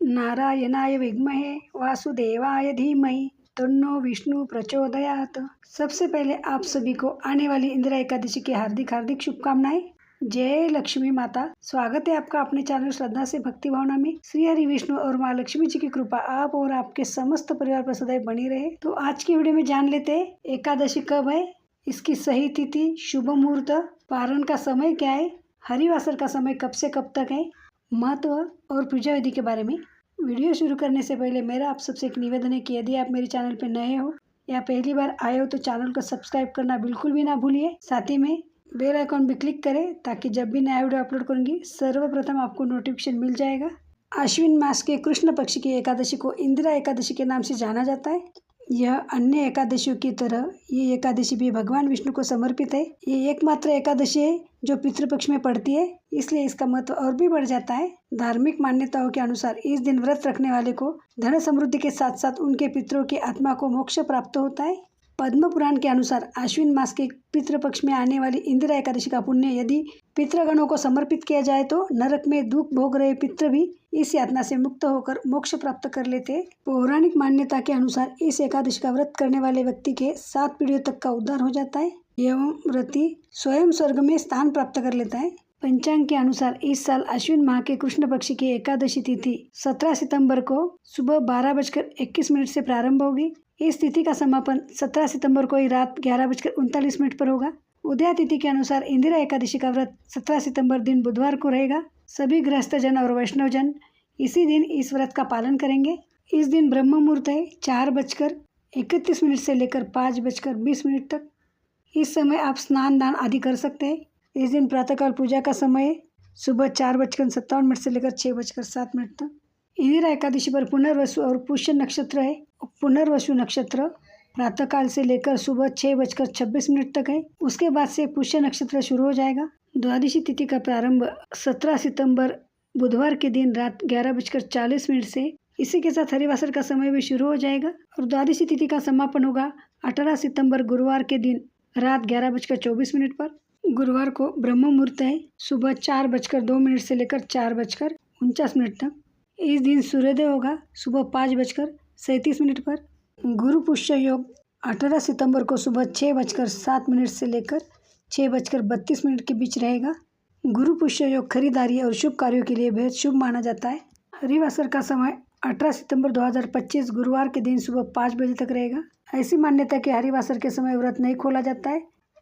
नारायणाय विद्महे वासुदेवाय धीमहि तन्नो विष्णु प्रचोदयात। सबसे पहले आप सभी को आने वाली इंदिरा एकादशी की हार्दिक हार्दिक शुभकामनाएं। जय लक्ष्मी माता। स्वागत है आपका अपने चैनल श्रद्धा से भक्ति भावना में। श्री हरि विष्णु और माँ लक्ष्मी जी की कृपा आप और आपके समस्त परिवार पर सदैव बनी रहे। तो आज की वीडियो में जान लेते हैं एकादशी कब है, इसकी सही तिथि, शुभ मुहूर्त, पारण का समय क्या है, हरिवासर का समय कब से कब तक है, महत्व और पूजा विधि के बारे में। वीडियो शुरू करने से पहले मेरा आप सबसे एक निवेदन है कि यदि आप मेरे चैनल पर नए हो या पहली बार आए हो तो चैनल को सब्सक्राइब करना बिल्कुल भी ना भूलिए। साथ ही में बेल आइकॉन भी क्लिक करें ताकि जब भी नया वीडियो अपलोड करूंगी सर्वप्रथम आपको नोटिफिकेशन मिल जाएगा। आश्विन मास के कृष्ण पक्ष की एकादशी को इंदिरा एकादशी के नाम से जाना जाता है। यह अन्य एकादशियों की तरह ये एकादशी भी भगवान विष्णु को समर्पित है। ये एकमात्र एकादशी है जो पितृपक्ष में पड़ती है, इसलिए इसका महत्व और भी बढ़ जाता है। धार्मिक मान्यताओं के अनुसार इस दिन व्रत रखने वाले को धन समृद्धि के साथ साथ उनके पितरों की आत्मा को मोक्ष प्राप्त होता है। पद्म पुराण के अनुसार आश्विन मास के पितृपक्ष में आने वाली इंदिरा एकादशी का पुण्य यदि पितृगणों को समर्पित किया जाए तो नरक में दुख भोग रहे पितृ भी इस यातना से मुक्त होकर मोक्ष प्राप्त कर लेते हैं। पौराणिक मान्यता के अनुसार इस एकादशी का व्रत करने वाले व्यक्ति के 7 पीढ़ियों तक का उद्धार हो जाता है एवं व्रती स्वयं स्वर्ग में स्थान प्राप्त कर लेता है। पंचांग के अनुसार इस साल आश्विन माह के कृष्ण पक्ष की एकादशी तिथि 17 सितंबर को सुबह 12:21 से प्रारंभ होगी। इस तिथि का समापन 17 सितंबर को ही रात 11:39 पर होगा। उदया तिथि के अनुसार इंदिरा एकादशी का व्रत 17 सितंबर दिन बुधवार को रहेगा। सभी गृहस्थ जन और वैष्णव जन इसी दिन इस व्रत का पालन करेंगे। इस दिन ब्रह्म मुहूर्त है 4:31 से लेकर 5:20 तक। इस समय आप स्नान दान आदि कर सकते हैं। इस दिन प्रातःकाल पूजा का समय है सुबह 4:57 से लेकर 6:07 तक। इंदिरा एकादशी पर पुनर्वसु और पुष्य नक्षत्र है। पुनर्वसु नक्षत्र प्रातःकाल से लेकर सुबह 6:26 तक है। उसके बाद से पुष्य नक्षत्र शुरू हो जाएगा। द्वादशी तिथि का प्रारंभ 17 सितंबर बुधवार के दिन रात 11:40 से। इसी के साथ हरिवासर का समय भी शुरू हो जाएगा और द्वादशी तिथि का समापन होगा 18 सितंबर गुरुवार के दिन रात 11:24 पर। गुरुवार को ब्रह्म मुहूर्त है सुबह 4:02 से लेकर 4:49 तक। इस दिन सूर्योदय होगा सुबह 5:37 पर। गुरु पुष्य योग 18 सितंबर को सुबह 6:07 से लेकर 6:32 के बीच रहेगा। गुरु पुष्य योग खरीदारी और शुभ कार्यों के लिए बेहद शुभ माना जाता है। हरिवासर का समय 18 सितंबर 2025 गुरुवार के दिन सुबह 5 बजे तक रहेगा। ऐसी मान्यता है कि हरिवासर के समय व्रत नहीं खोला जाता है,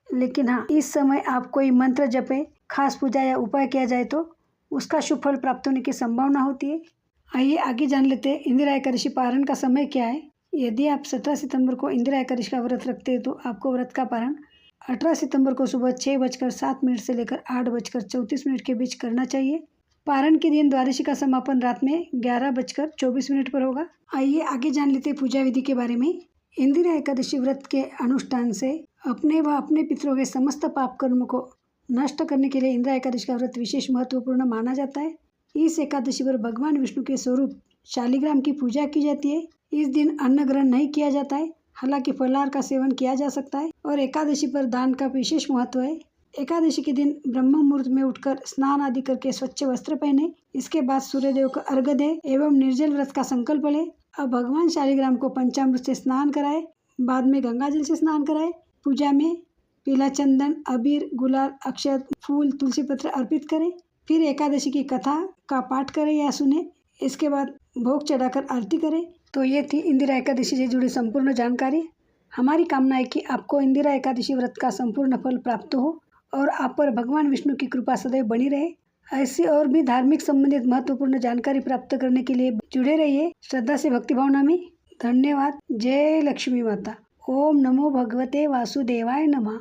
लेकिन हाँ, इस समय आप कोई मंत्र जपे, खास पूजा या उपाय किया जाए तो उसका शुभ फल प्राप्त होने की संभावना होती है। आइए आगे जान लेते हैं इंदिरा एकादशी पारण का समय क्या है। यदि आप 17 सितंबर को इंदिरा एकादशी का व्रत रखते हैं तो आपको व्रत का पारण 18 सितंबर को सुबह 6:07 से लेकर 8:34 के बीच करना चाहिए। पारण के दिन द्वादशी का समापन रात में 11:24 पर होगा। आइए आगे जान लेते हैं पूजा विधि के बारे में। इंदिरा एकादशी व्रत के अनुष्ठान से अपने व अपने पितरों के समस्त पाप कर्म को नष्ट करने के लिए इंदिरा एकादशी का व्रत विशेष महत्वपूर्ण माना जाता है। इस एकादशी पर भगवान विष्णु के स्वरूप शालिग्राम की पूजा की जाती है। इस दिन अन्न ग्रहण नहीं किया जाता है, हालांकि फलाहार का सेवन किया जा सकता है और एकादशी पर दान का विशेष महत्व है। एकादशी के दिन ब्रह्म मुहूर्त में उठकर स्नान आदि करके स्वच्छ वस्त्र पहने, इसके बाद सूर्यदेव को अर्घ्य दे एवं निर्जल व्रत का संकल्प ले। अब भगवान शालिग्राम को पंचामृत से स्नान कराए, बाद में गंगा जल से स्नान कराए। पूजा में पीला चंदन, अबीर, गुलाल, अक्षत, फूल, तुलसी पत्र अर्पित करें। फिर एकादशी की कथा का पाठ करें या सुने। इसके बाद भोग चढ़ाकर आरती करें। तो ये थी इंदिरा एकादशी से जुड़ी संपूर्ण जानकारी। हमारी कामना है कि आपको इंदिरा एकादशी व्रत का संपूर्ण फल प्राप्त हो और आप पर भगवान विष्णु की कृपा सदैव बनी रहे। ऐसी और भी धार्मिक संबंधित महत्वपूर्ण जानकारी प्राप्त करने के लिए जुड़े रहिए श्रद्धा से भक्ति भावना में। धन्यवाद। जय लक्ष्मी माता। ओम नमो भगवते वासुदेवाय नमः।